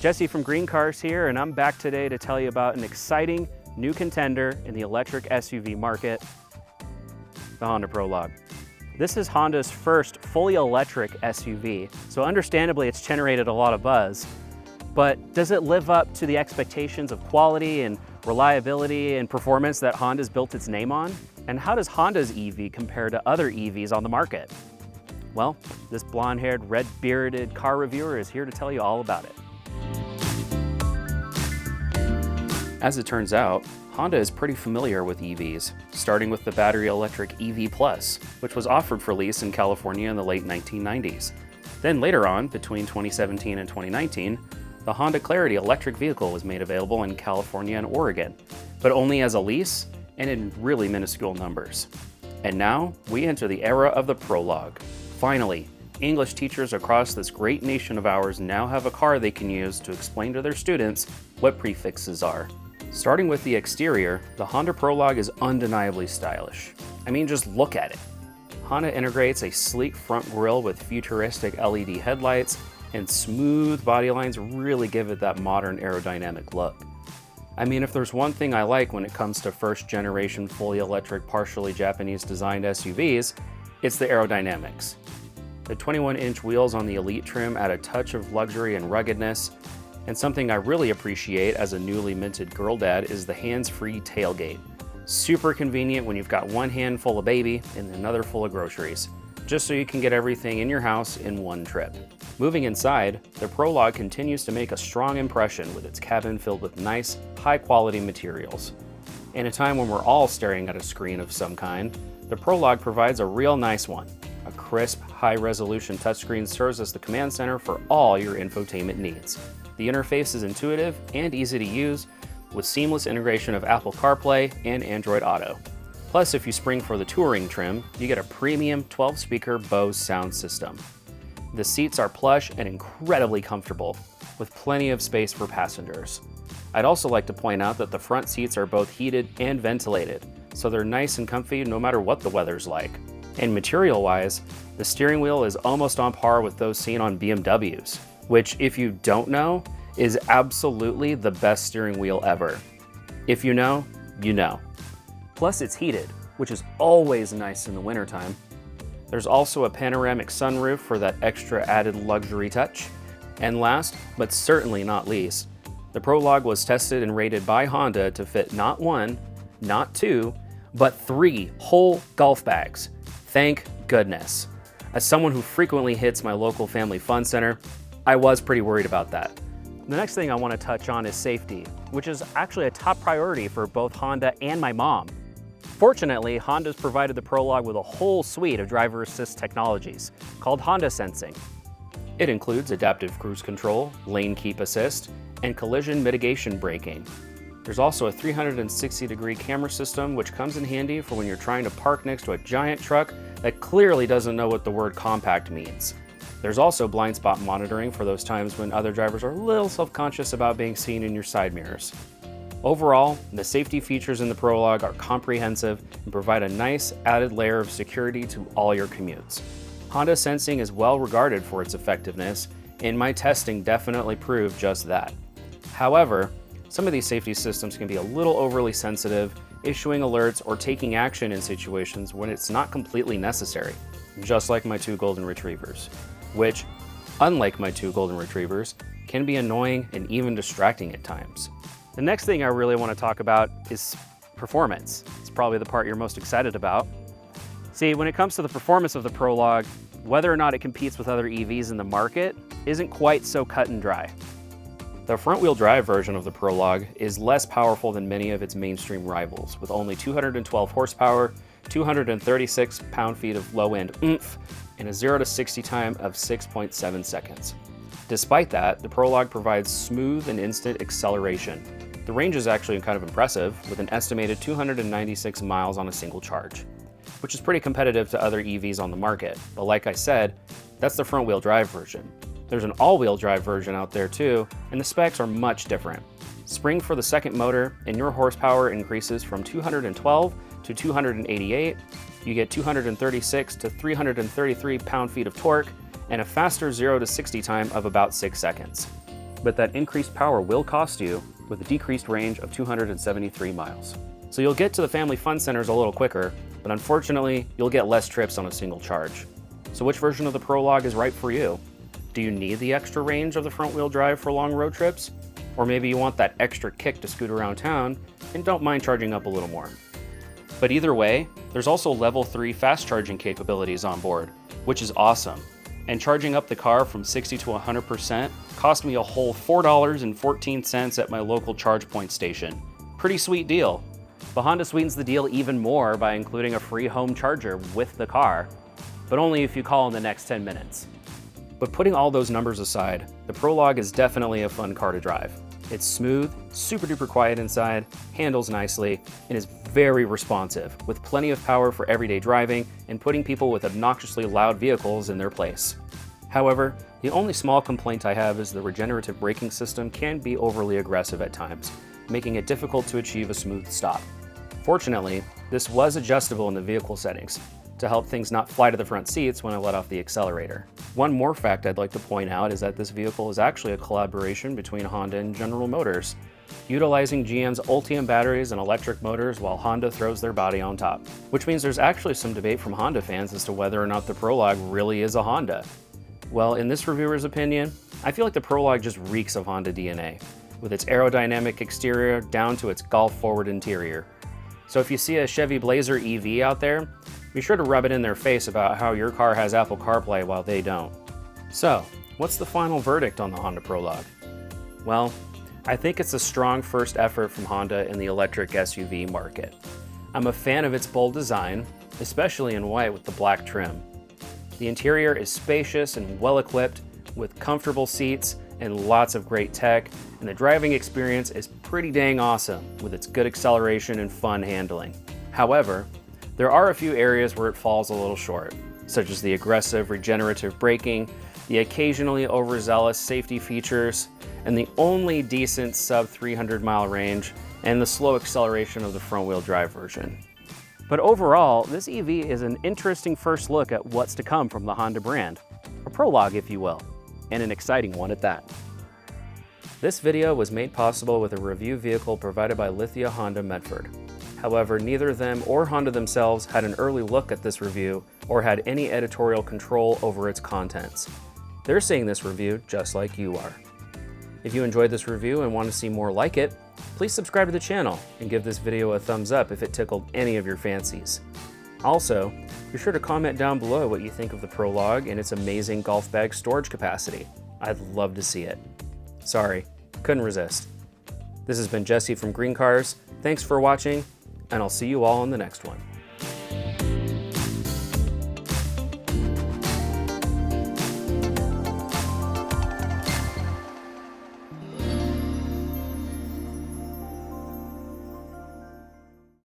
Jesse from GreenCars here, and I'm back today to tell you about an exciting new contender in the electric SUV market, the Honda Prologue. This is Honda's first fully electric SUV, so understandably it's generated a lot of buzz. But does it live up to the expectations of quality and reliability and performance that Honda's built its name on? And how does Honda's EV compare to other EVs on the market? Well, this blonde-haired, red-bearded car reviewer is here to tell you all about it. As it turns out, Honda is pretty familiar with EVs, starting with the battery electric EV Plus, which was offered for lease in California in the late 1990s. Then later on, between 2017 and 2019, the Honda Clarity electric vehicle was made available in California and Oregon, but only as a lease and in really minuscule numbers. And now, we enter the era of the Prologue. Finally, English teachers across this great nation of ours now have a car they can use to explain to their students what prefixes are. Starting with the exterior, the Honda Prologue is undeniably stylish. I mean, just look at it. Honda integrates a sleek front grille with futuristic LED headlights, and smooth body lines really give it that modern aerodynamic look. I mean, if there's one thing I like when it comes to first generation fully electric, partially Japanese designed SUVs, it's the aerodynamics. The 21-inch wheels on the Elite trim add a touch of luxury and ruggedness, and something I really appreciate as a newly minted girl dad is the hands-free tailgate. Super convenient when you've got one hand full of baby and another full of groceries, just so you can get everything in your house in one trip. Moving inside, the Prologue continues to make a strong impression with its cabin filled with nice, high-quality materials. In a time when we're all staring at a screen of some kind, the Prologue provides a real nice one. A crisp, high-resolution touchscreen serves as the command center for all your infotainment needs. The interface is intuitive and easy to use, with seamless integration of Apple CarPlay and Android Auto. Plus, if you spring for the touring trim, you get a premium 12-speaker Bose sound system. The seats are plush and incredibly comfortable, with plenty of space for passengers. I'd also like to point out that the front seats are both heated and ventilated, so they're nice and comfy no matter what the weather's like. And material-wise, the steering wheel is almost on par with those seen on BMWs, which, if you don't know, is absolutely the best steering wheel ever. If you know, you know. Plus, it's heated, which is always nice in the wintertime. There's also a panoramic sunroof for that extra added luxury touch. And last, but certainly not least, the Prologue was tested and rated by Honda to fit not one, not two, but 3 whole golf bags. Thank goodness. As someone who frequently hits my local family fun center, I was pretty worried about that. The next thing I want to touch on is safety, which is actually a top priority for both Honda and my mom. Fortunately, Honda's provided the Prologue with a whole suite of driver assist technologies called Honda Sensing. It includes adaptive cruise control, lane keep assist, and collision mitigation braking. There's also a 360-degree camera system which comes in handy for when you're trying to park next to a giant truck that clearly doesn't know what the word compact means. There's also blind spot monitoring for those times when other drivers are a little self-conscious about being seen in your side mirrors. Overall, the safety features in the Prologue are comprehensive and provide a nice added layer of security to all your commutes. Honda Sensing is well regarded for its effectiveness, and my testing definitely proved just that. However, some of these safety systems can be a little overly sensitive, issuing alerts or taking action in situations when it's not completely necessary, just like my 2 golden retrievers, which, unlike my 2 golden retrievers, can be annoying and even distracting at times. The next thing I really want to talk about is performance. It's probably the part you're most excited about. See, when it comes to the performance of the Prologue, whether or not it competes with other EVs in the market isn't quite so cut and dry. The front-wheel drive version of the Prologue is less powerful than many of its mainstream rivals, with only 212 horsepower, 236 pound-feet of low-end oomph, and a 0 to 60 time of 6.7 seconds. Despite that, the Prologue provides smooth and instant acceleration. The range is actually kind of impressive, with an estimated 296 miles on a single charge, which is pretty competitive to other EVs on the market. But like I said, that's the front-wheel drive version. There's an all-wheel drive version out there too, and the specs are much different. Spring for the second motor, and your horsepower increases from 212 to 288. You get 236 to 333 pound-feet of torque, and a faster 0 to 60 time of about 6 seconds. but that increased power will cost you with a decreased range of 273 miles. So you'll get to the family fun centers a little quicker, but unfortunately, you'll get less trips on a single charge. So which version of the Prologue is right for you? Do you need the extra range of the front-wheel drive for long road trips? Or maybe you want that extra kick to scoot around town and don't mind charging up a little more. But either way, there's also level 3 fast charging capabilities on board, which is awesome. And charging up the car from 60 to 100% cost me a whole $4.14 at my local charge point station. Pretty sweet deal. But Honda sweetens the deal even more by including a free home charger with the car, but only if you call in the next 10 minutes. But putting all those numbers aside, the Prologue is definitely a fun car to drive. It's smooth, super duper quiet inside, handles nicely, and is very responsive, with plenty of power for everyday driving and putting people with obnoxiously loud vehicles in their place. However, the only small complaint I have is the regenerative braking system can be overly aggressive at times, making it difficult to achieve a smooth stop. Fortunately, this was adjustable in the vehicle settings to help things not fly to the front seats when I let off the accelerator. One more fact I'd like to point out is that this vehicle is actually a collaboration between Honda and General Motors, utilizing GM's Ultium batteries and electric motors while Honda throws their body on top. Which means there's actually some debate from Honda fans as to whether or not the Prologue really is a Honda. Well, in this reviewer's opinion, I feel like the Prologue just reeks of Honda DNA, with its aerodynamic exterior down to its golf-forward interior. So if you see a Chevy Blazer EV out there, be sure to rub it in their face about how your car has Apple CarPlay while they don't. So, what's the final verdict on the Honda Prologue? Well, I think it's a strong first effort from Honda in the electric SUV market. I'm a fan of its bold design, especially in white with the black trim. The interior is spacious and well-equipped, with comfortable seats and lots of great tech, and the driving experience is pretty dang awesome with its good acceleration and fun handling. However, there are a few areas where it falls a little short, such as the aggressive regenerative braking, the occasionally overzealous safety features, and the only decent sub 300 mile range, and the slow acceleration of the front-wheel drive version. But overall, this EV is an interesting first look at what's to come from the Honda brand. A prologue, if you will, and an exciting one at that. This video was made possible with a review vehicle provided by Lithia Honda Medford. However, neither them or Honda themselves had an early look at this review or had any editorial control over its contents. They're seeing this review just like you are. If you enjoyed this review and want to see more like it, please subscribe to the channel and give this video a thumbs up if it tickled any of your fancies. Also, be sure to comment down below what you think of the Prologue and its amazing golf bag storage capacity. I'd love to see it. Sorry, couldn't resist. This has been Jesse from GreenCars. Thanks for watching, and I'll see you all in the next one.